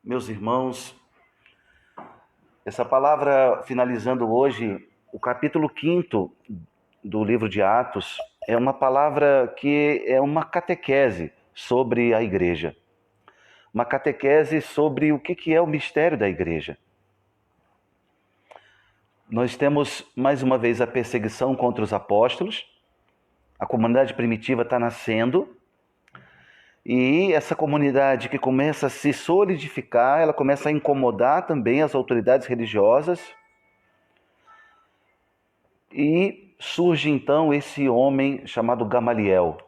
Meus irmãos, essa palavra finalizando hoje, o capítulo 5º do livro de Atos, é uma palavra que é uma catequese sobre a igreja. Uma catequese sobre o que é o mistério da igreja. Nós temos, mais uma vez, a perseguição contra os apóstolos. A comunidade primitiva está nascendo. E essa comunidade que começa a se solidificar, ela começa a incomodar também as autoridades religiosas. E surge então esse homem chamado Gamaliel,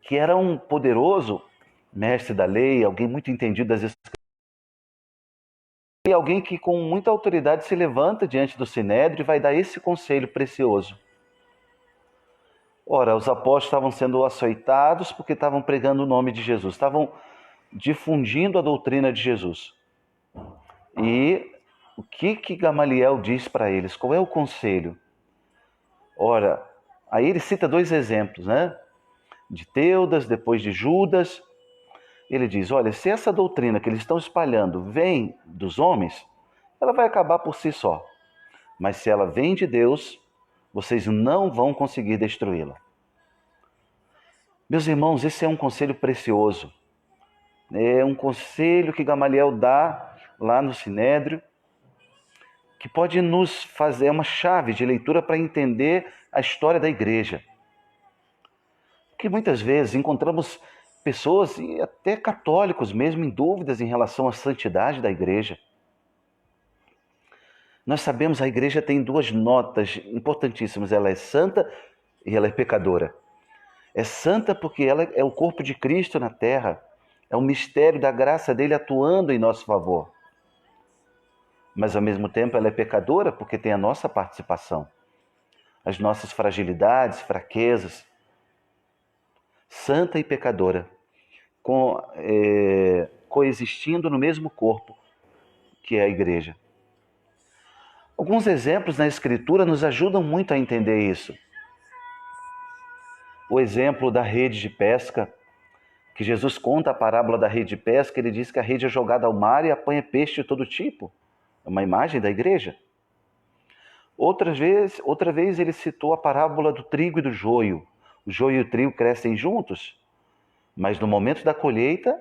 que era um poderoso mestre da lei, alguém muito entendido das escrituras, e alguém que com muita autoridade se levanta diante do Sinédrio e vai dar esse conselho precioso. Ora, os apóstolos estavam sendo açoitados porque estavam pregando o nome de Jesus, estavam difundindo a doutrina de Jesus. E o que Gamaliel diz para eles? Qual é o conselho? Ora, aí ele cita dois exemplos, né? De Teudas, depois de Judas. Ele diz, olha, se essa doutrina que eles estão espalhando vem dos homens, ela vai acabar por si só. Mas se ela vem de Deus, vocês não vão conseguir destruí-la. Meus irmãos, esse é um conselho precioso. É um conselho que Gamaliel dá lá no Sinédrio, que pode nos fazer uma chave de leitura para entender a história da igreja. Porque muitas vezes encontramos pessoas, e até católicos mesmo, em dúvidas em relação à santidade da igreja. Nós sabemos que a igreja tem duas notas importantíssimas. Ela é santa e ela é pecadora. É santa porque ela é o corpo de Cristo na terra. É o mistério da graça dele atuando em nosso favor. Mas ao mesmo tempo ela é pecadora porque tem a nossa participação. As nossas fragilidades, fraquezas. Santa e pecadora. Coexistindo no mesmo corpo que é a igreja. Alguns exemplos na Escritura nos ajudam muito a entender isso. O exemplo da rede de pesca, que Jesus conta a parábola da rede de pesca, ele diz que a rede é jogada ao mar e apanha peixe de todo tipo. É uma imagem da igreja. Outra vez ele citou a parábola do trigo e do joio. O joio e o trigo crescem juntos, mas no momento da colheita,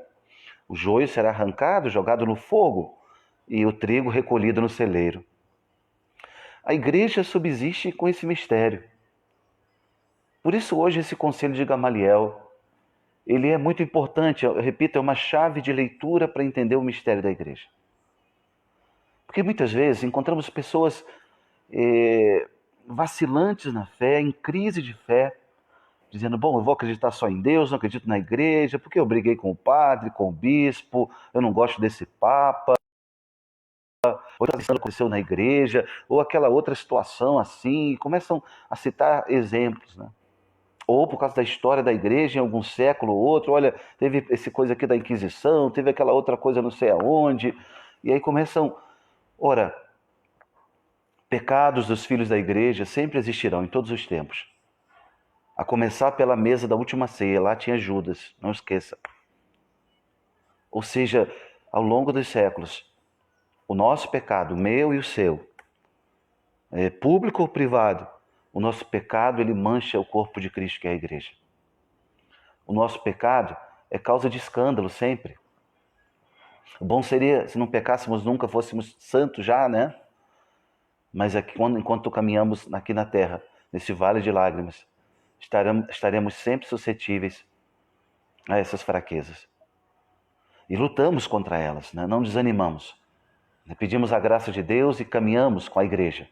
o joio será arrancado, jogado no fogo, e o trigo recolhido no celeiro. A igreja subsiste com esse mistério. Por isso hoje esse conselho de Gamaliel, ele é muito importante, eu repito, é uma chave de leitura para entender o mistério da igreja. Porque muitas vezes encontramos pessoas vacilantes na fé, em crise de fé, dizendo, bom, eu vou acreditar só em Deus, não acredito na igreja, porque eu briguei com o padre, com o bispo, eu não gosto desse papa, ou isso aconteceu na igreja, ou aquela outra situação assim, e começam a citar exemplos, né? Ou por causa da história da igreja em algum século ou outro, olha, teve essa coisa aqui da Inquisição, teve aquela outra coisa não sei aonde, e aí começam, ora, pecados dos filhos da igreja sempre existirão em todos os tempos. A começar pela mesa da última ceia, lá tinha Judas, não esqueça. Ou seja, ao longo dos séculos, o nosso pecado, o meu e o seu, público ou privado, o nosso pecado ele mancha o corpo de Cristo, que é a igreja. O nosso pecado é causa de escândalo sempre. O bom seria se não pecássemos nunca, fôssemos santos já, né? Mas aqui, enquanto caminhamos aqui na terra, nesse vale de lágrimas, estaremos sempre suscetíveis a essas fraquezas. E lutamos contra elas, né? Não desanimamos. Pedimos a graça de Deus e caminhamos com a igreja.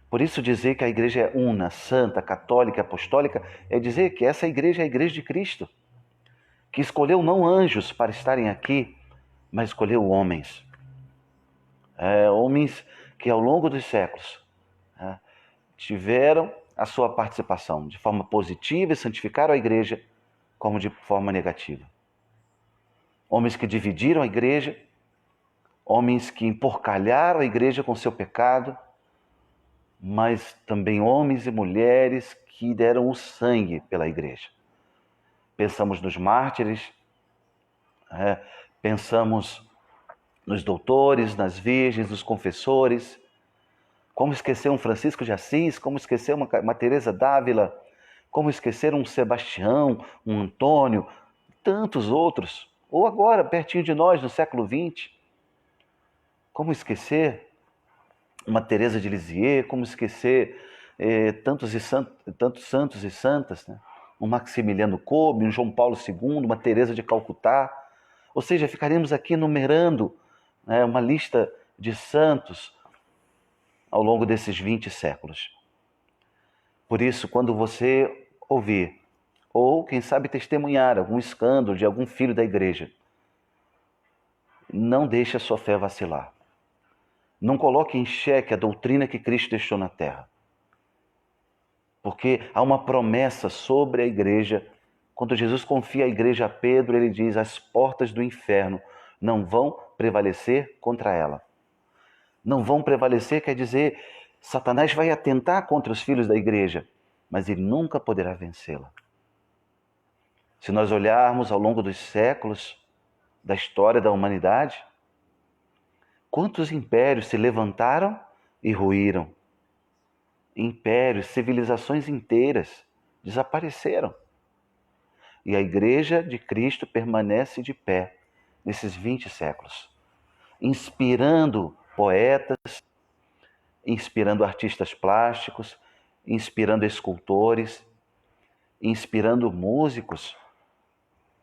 Por isso dizer que a igreja é una, santa, católica, apostólica, é dizer que essa igreja é a igreja de Cristo, que escolheu não anjos para estarem aqui, mas escolheu homens. Homens que ao longo dos séculos tiveram a sua participação de forma positiva e santificaram a igreja, como de forma negativa. Homens que dividiram a igreja, homens que emporcalharam a igreja com seu pecado, mas também homens e mulheres que deram o sangue pela igreja. Pensamos nos mártires, Pensamos nos doutores, nas virgens, nos confessores. Como esquecer um Francisco de Assis? Como esquecer uma Teresa d'Ávila? Como esquecer um Sebastião, um Antônio, tantos outros? Ou agora, pertinho de nós, no século XX. Como esquecer uma Teresa de Lisieux? Como esquecer tantos santos e santas, né? Um Maximiliano Kolbe, um João Paulo II, uma Teresa de Calcutá. Ou seja, ficaríamos aqui numerando, né, uma lista de santos ao longo desses 20 séculos. Por isso, quando você ouvir, ou quem sabe testemunhar algum escândalo de algum filho da igreja, não deixe a sua fé vacilar. Não coloque em xeque a doutrina que Cristo deixou na terra. Porque há uma promessa sobre a igreja. Quando Jesus confia a igreja a Pedro, ele diz: as portas do inferno não vão prevalecer contra ela. Não vão prevalecer quer dizer, Satanás vai atentar contra os filhos da igreja, mas ele nunca poderá vencê-la. Se nós olharmos ao longo dos séculos da história da humanidade, quantos impérios se levantaram e ruíram? Impérios, civilizações inteiras desapareceram. E a Igreja de Cristo permanece de pé nesses 20 séculos, inspirando poetas, inspirando artistas plásticos, inspirando escultores, inspirando músicos,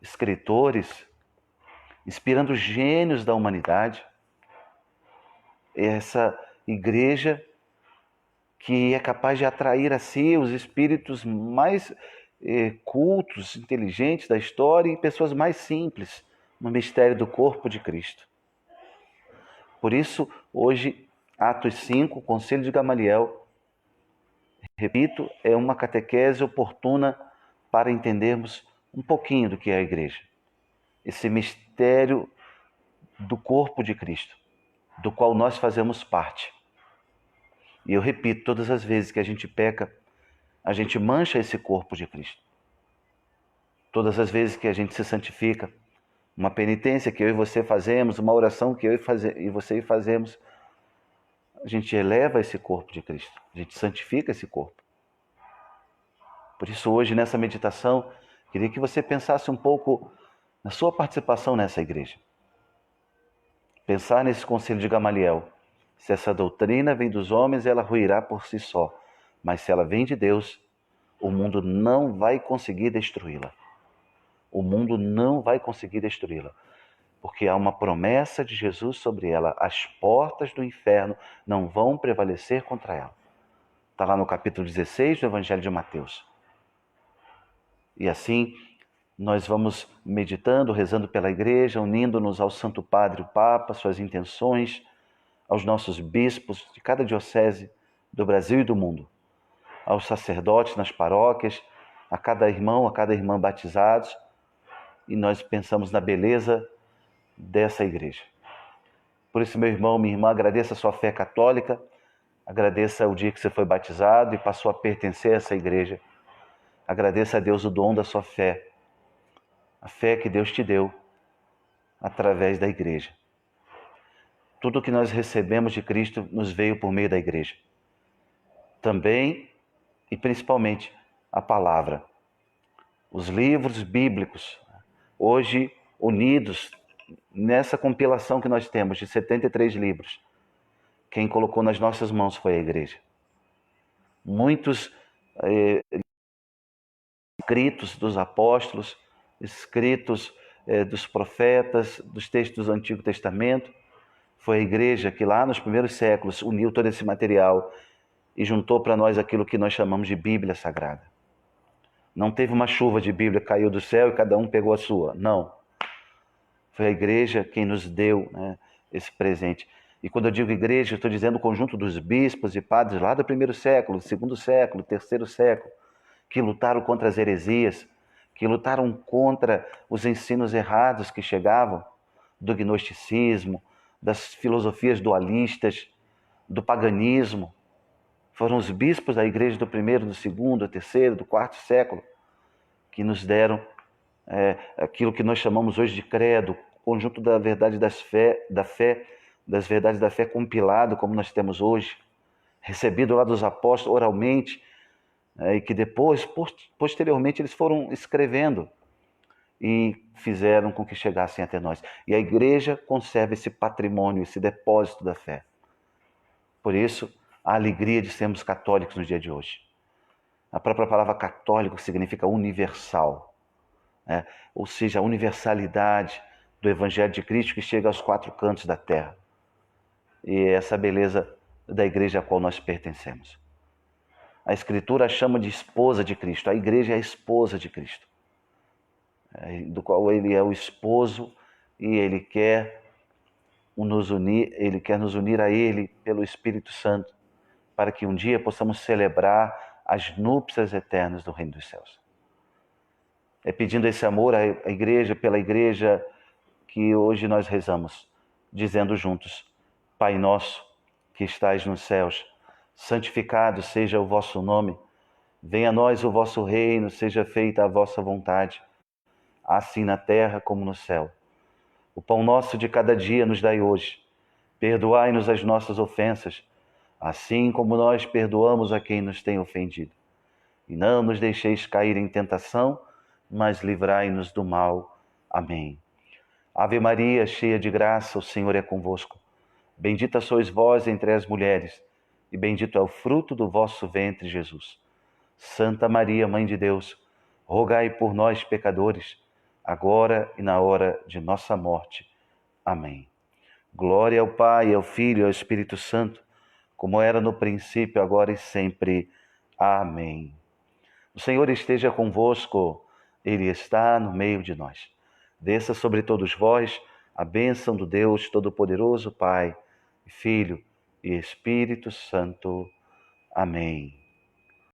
escritores, inspirando gênios da humanidade. Essa igreja que é capaz de atrair a si os espíritos mais cultos, inteligentes da história e pessoas mais simples no mistério do corpo de Cristo. Por isso, hoje, Atos 5, Conselho de Gamaliel, repito, é uma catequese oportuna para entendermos um pouquinho do que é a igreja. Esse mistério do corpo de Cristo, do qual nós fazemos parte. E eu repito, todas as vezes que a gente peca, a gente mancha esse corpo de Cristo. Todas as vezes que a gente se santifica, uma penitência que eu e você fazemos, uma oração que eu e você fazemos, a gente eleva esse corpo de Cristo, a gente santifica esse corpo. Por isso hoje nessa meditação, queria que você pensasse um pouco na sua participação nessa igreja. Pensar nesse conselho de Gamaliel. Se essa doutrina vem dos homens, ela ruirá por si só. Mas se ela vem de Deus, o mundo não vai conseguir destruí-la. O mundo não vai conseguir destruí-la. Porque há uma promessa de Jesus sobre ela. As portas do inferno não vão prevalecer contra ela. Está lá no capítulo 16 do Evangelho de Mateus. E assim, nós vamos meditando, rezando pela igreja, unindo-nos ao Santo Padre, o Papa, suas intenções, aos nossos bispos de cada diocese do Brasil e do mundo, aos sacerdotes nas paróquias, a cada irmão, a cada irmã batizados, e nós pensamos na beleza dessa igreja. Por isso, meu irmão, minha irmã, agradeça a sua fé católica, agradeça o dia que você foi batizado e passou a pertencer a essa igreja. Agradeça a Deus o dom da sua fé, a fé que Deus te deu através da igreja. Tudo o que nós recebemos de Cristo nos veio por meio da igreja. Também e principalmente a palavra. Os livros bíblicos, hoje unidos nessa compilação que nós temos de 73 livros. Quem colocou nas nossas mãos foi a igreja. Muitos escritos dos apóstolos, escritos dos profetas, dos textos do Antigo Testamento. Foi a igreja que lá nos primeiros séculos uniu todo esse material e juntou para nós aquilo que nós chamamos de Bíblia Sagrada. Não teve uma chuva de Bíblia, caiu do céu e cada um pegou a sua. Não. Foi a igreja quem nos deu, né, esse presente. E quando eu digo igreja, eu estou dizendo o conjunto dos bispos e padres lá do primeiro século, do segundo século, terceiro século, que lutaram contra as heresias, que lutaram contra os ensinos errados que chegavam, do gnosticismo, das filosofias dualistas, do paganismo. Foram os bispos da igreja do primeiro, do segundo, do terceiro, do quarto século que nos deram aquilo que nós chamamos hoje de credo, conjunto da verdade das verdades da fé compilado, como nós temos hoje, recebido lá dos apóstolos oralmente, e que depois, posteriormente, eles foram escrevendo e fizeram com que chegassem até nós. E a igreja conserva esse patrimônio, esse depósito da fé. Por isso, a alegria de sermos católicos no dia de hoje. A própria palavra católico significa universal, né? Ou seja, a universalidade do Evangelho de Cristo que chega aos quatro cantos da terra. E é essa beleza da igreja a qual nós pertencemos. A Escritura a chama de esposa de Cristo. A igreja é a esposa de Cristo, do qual ele é o esposo e ele quer nos unir a ele pelo Espírito Santo, para que um dia possamos celebrar as núpcias eternas do Reino dos Céus. É pedindo esse amor à igreja, pela igreja, que hoje nós rezamos, dizendo juntos: Pai nosso, que estais nos céus, santificado seja o vosso nome. Venha a nós o vosso reino, seja feita a vossa vontade, assim na terra como no céu. O pão nosso de cada dia nos dai hoje. Perdoai-nos as nossas ofensas, assim como nós perdoamos a quem nos tem ofendido. E não nos deixeis cair em tentação, mas livrai-nos do mal. Amém. Ave Maria, cheia de graça, o Senhor é convosco. Bendita sois vós entre as mulheres, e bendito é o fruto do vosso ventre, Jesus. Santa Maria, Mãe de Deus, rogai por nós, pecadores, agora e na hora de nossa morte. Amém. Glória ao Pai, ao Filho e ao Espírito Santo, como era no princípio, agora e sempre. Amém. O Senhor esteja convosco, Ele está no meio de nós. Desça sobre todos vós a bênção do Deus Todo-Poderoso, Pai, Filho e Espírito Santo. Amém.